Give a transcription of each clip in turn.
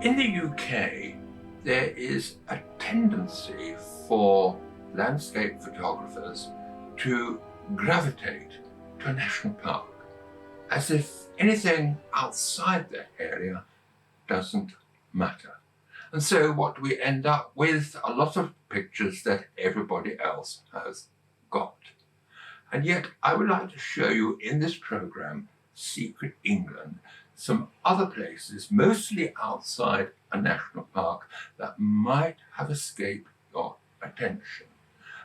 In the UK, there is a tendency for landscape photographers to gravitate to a national park, as if anything outside that area doesn't matter. And so what we end up with a lot of pictures that everybody else has got. And yet I would like to show you in this program, Secret England, some other places, mostly outside a national park, that might have escaped your attention.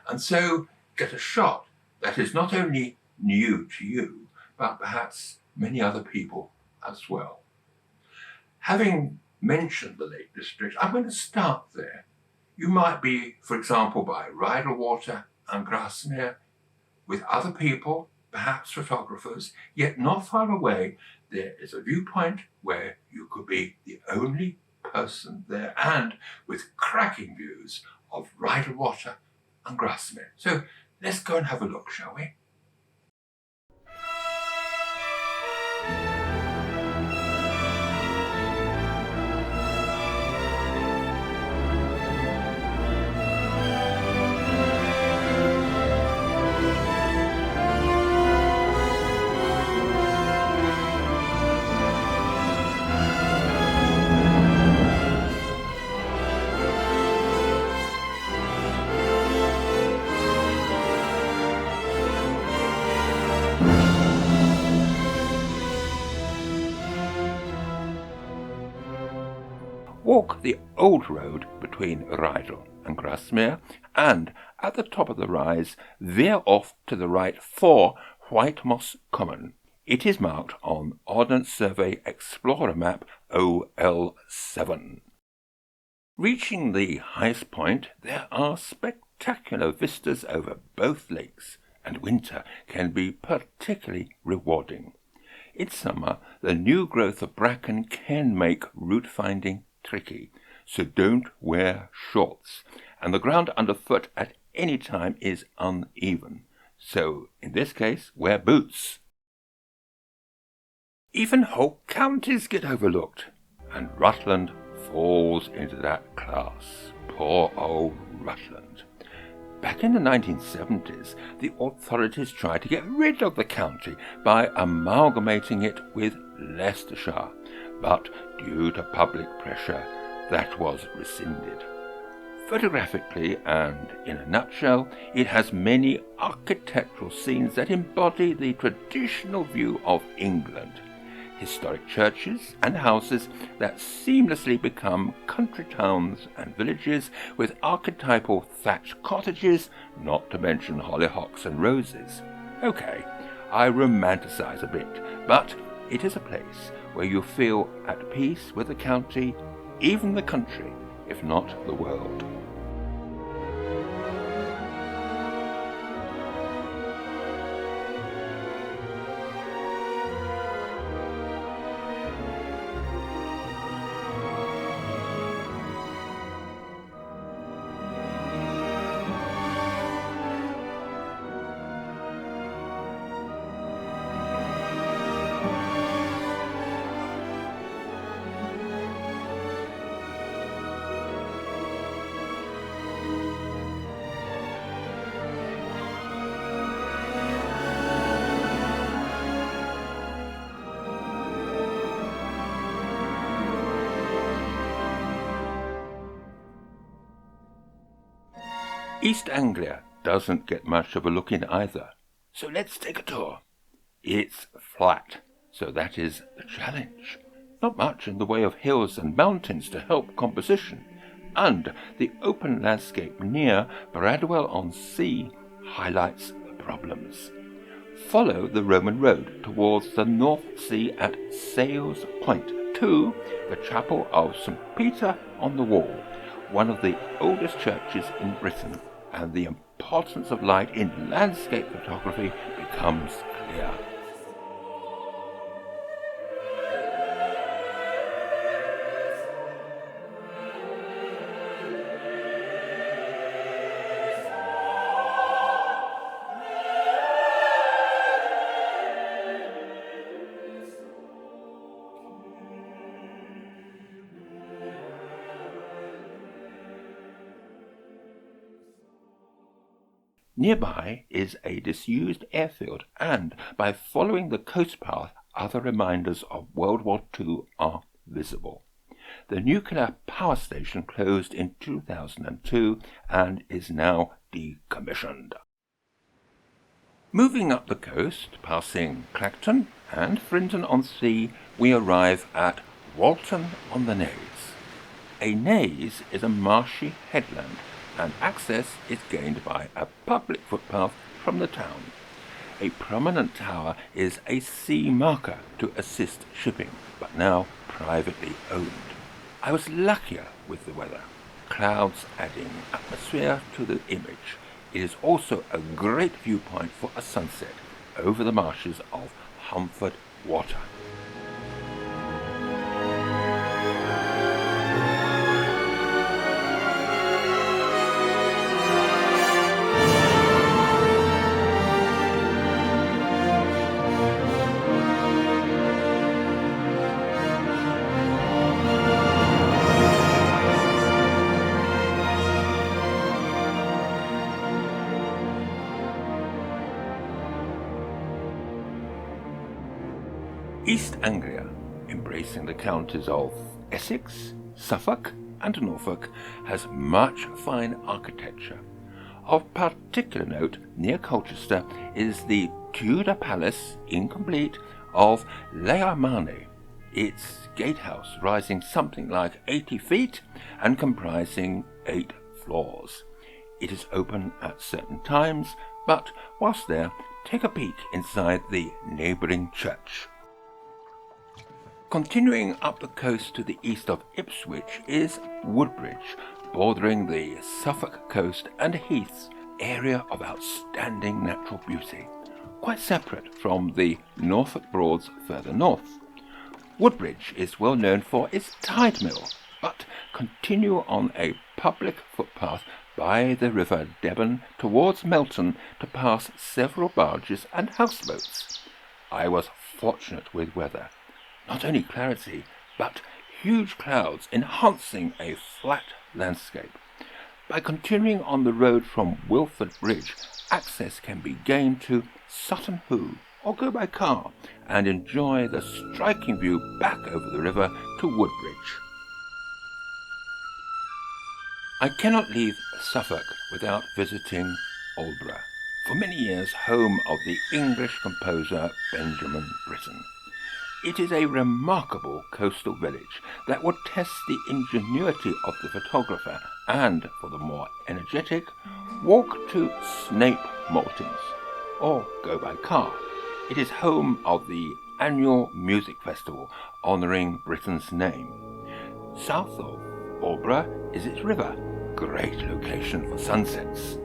And so get a shot that is not only new to you, but perhaps many other people as well. Having mentioned the Lake District, I'm going to start there. You might be, for example, by Rydalwater and Grasmere with other people, perhaps photographers, yet not far away there is a viewpoint where you could be the only person there, and with cracking views of Rydalwater and Grasmere. So let's go and have a look, shall we? Walk the old road between Rydal and Grasmere, and at the top of the rise, veer off to the right for White Moss Common. It is marked on Ordnance Survey Explorer Map OL7. Reaching the highest point, there are spectacular vistas over both lakes, and winter can be particularly rewarding. In summer, the new growth of bracken can make route finding tricky, so don't wear shorts, and the ground underfoot at any time is uneven, so in this case wear boots. Even whole counties get overlooked, and Rutland falls into that class. Poor old Rutland. Back in the 1970s, the authorities tried to get rid of the county by amalgamating it with Leicestershire, but due to public pressure, that was rescinded. Photographically and in a nutshell, it has many architectural scenes that embody the traditional view of England. Historic churches and houses that seamlessly become country towns and villages with archetypal thatched cottages, not to mention hollyhocks and roses. Okay, I romanticize a bit, but it is a place where you feel at peace with the county, even the country, if not the world. East Anglia doesn't get much of a look in either, so let's take a tour. It's flat, so that is a challenge. Not much in the way of hills and mountains to help composition, and the open landscape near Bradwell-on-Sea highlights the problems. Follow the Roman road towards the North Sea at Sales Point to the Chapel of St. Peter on the Wall, one of the oldest churches in Britain, and the importance of light in landscape photography becomes clear. Nearby is a disused airfield, and by following the coast path, other reminders of World War II are visible. The nuclear power station closed in 2002 and is now decommissioned. Moving up the coast, passing Clacton and Frinton-on-Sea, we arrive at Walton-on-the-Naze. A naze is a marshy headland, and access is gained by a public footpath from the town. A prominent tower is a sea marker to assist shipping, but now privately owned. I was luckier with the weather, clouds adding atmosphere to the image. It is also a great viewpoint for a sunset over the marshes of Humford Water. East Anglia, embracing the counties of Essex, Suffolk and Norfolk, has much fine architecture. Of particular note near Colchester is the Tudor Palace, incomplete, of Laermane, its gatehouse rising something like 80 feet and comprising 8 floors. It is open at certain times, but whilst there, take a peek inside the neighbouring church. Continuing up the coast to the east of Ipswich is Woodbridge, bordering the Suffolk coast and heaths, area of outstanding natural beauty, quite separate from the Norfolk Broads further north. Woodbridge is well known for its tide mill, but continue on a public footpath by the River Deben towards Melton to pass several barges and houseboats. I was fortunate with weather. Not only clarity, but huge clouds enhancing a flat landscape. By continuing on the road from Wilford Bridge, access can be gained to Sutton Hoo, or go by car and enjoy the striking view back over the river to Woodbridge. I cannot leave Suffolk without visiting Aldeburgh, for many years home of the English composer Benjamin Britten. It is a remarkable coastal village that would test the ingenuity of the photographer, and for the more energetic, walk to Snape Maltings or go by car. It is home of the annual music festival honouring Britten's name. South of Aldeburgh is its river, great location for sunsets.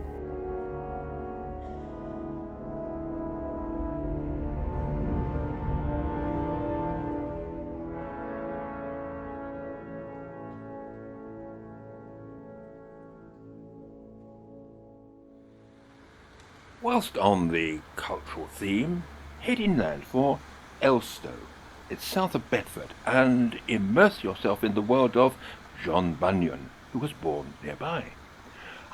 Whilst on the cultural theme, head inland for Elstow. It's south of Bedford, and immerse yourself in the world of John Bunyan, who was born nearby.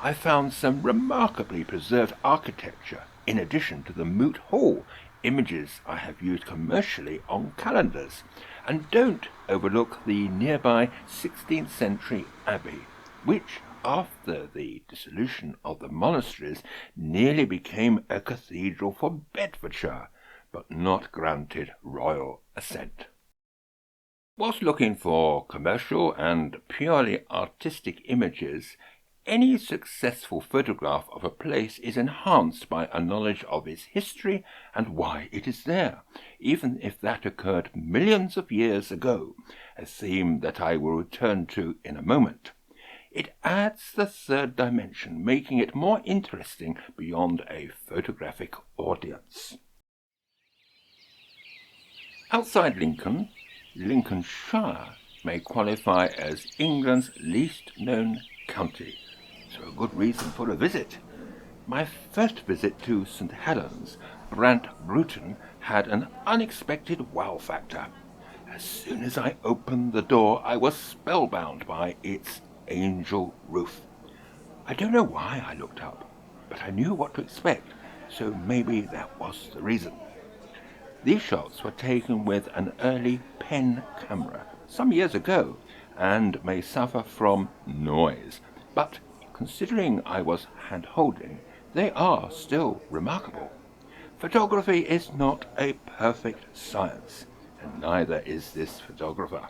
I found some remarkably preserved architecture, in addition to the Moot Hall, images I have used commercially on calendars, and don't overlook the nearby 16th century abbey, which, after the dissolution of the monasteries, nearly became a cathedral for Bedfordshire, but not granted royal assent. Whilst looking for commercial and purely artistic images, any successful photograph of a place is enhanced by a knowledge of its history and why it is there, even if that occurred millions of years ago, a theme that I will return to in a moment. It adds the third dimension, making it more interesting beyond a photographic audience. Outside Lincoln, Lincolnshire may qualify as England's least known county, so a good reason for a visit. My first visit to St Helens, Brant Bruton, had an unexpected wow factor. As soon as I opened the door, I was spellbound by its angel roof. I don't know why I looked up, but but I knew what to expect, so maybe that was the reason. These shots were taken with an early pen camera some years ago and may suffer from noise, but considering I was hand-holding, they are still remarkable. Photography is not a perfect science, and neither is this photographer.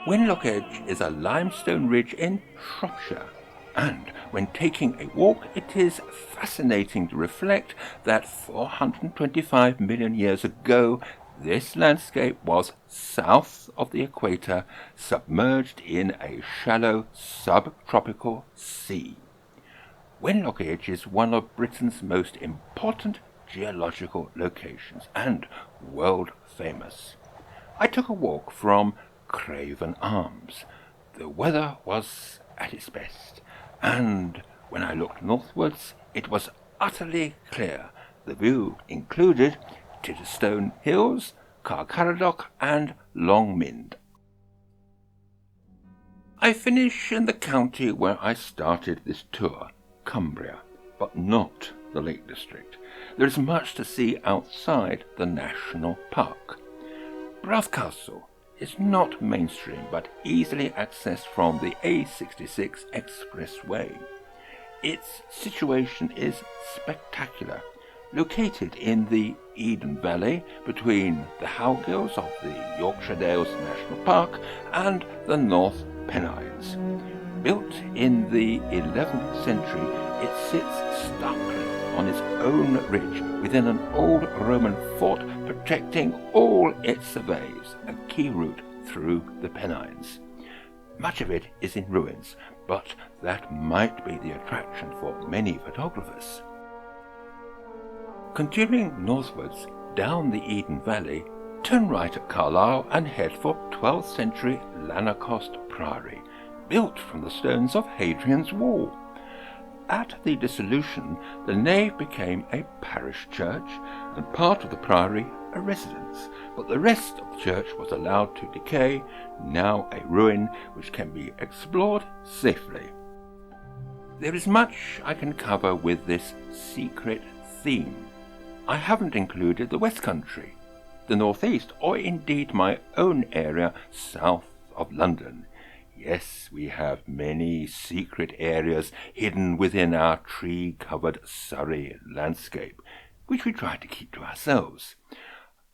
Winlock Edge is a limestone ridge in Shropshire, and when taking a walk it is fascinating to reflect that 425 million years ago this landscape was south of the equator, submerged in a shallow subtropical sea. Winlock Edge is one of Britain's most important geological locations and world famous. I took a walk from Craven Arms. The weather was at its best, and when I looked northwards it was utterly clear. The view included Tidderstone Hills, Carcaradoc and Longmynd. I finish in the county where I started this tour, Cumbria, but not the Lake District. There is much to see outside the national park. Brough Castle is not mainstream but easily accessed from the A66 expressway. Its situation is spectacular, located in the Eden Valley between the Howgills of the Yorkshire Dales National Park and the North Pennines. Built in the 11th century, it sits starkly on its own ridge within an old Roman fort protecting all it surveys, a key route through the Pennines. Much of it is in ruins, but that might be the attraction for many photographers. Continuing northwards down the Eden Valley, turn right at Carlisle and head for 12th century Lanercost Priory, built from the stones of Hadrian's Wall. At the dissolution, the nave became a parish church and part of the priory a residence, but the rest of the church was allowed to decay, now a ruin which can be explored safely. There is much I can cover with this secret theme. I haven't included the West Country, the North East, or indeed my own area south of London. Yes, we have many secret areas hidden within our tree-covered Surrey landscape, which we try to keep to ourselves.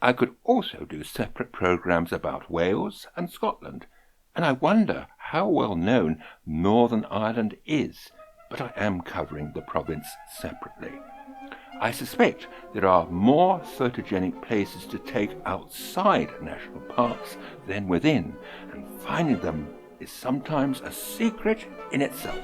I could also do separate programmes about Wales and Scotland, and I wonder how well known Northern Ireland is, but I am covering the province separately. I suspect there are more photogenic places to take outside national parks than within, and finding them is sometimes a secret in itself.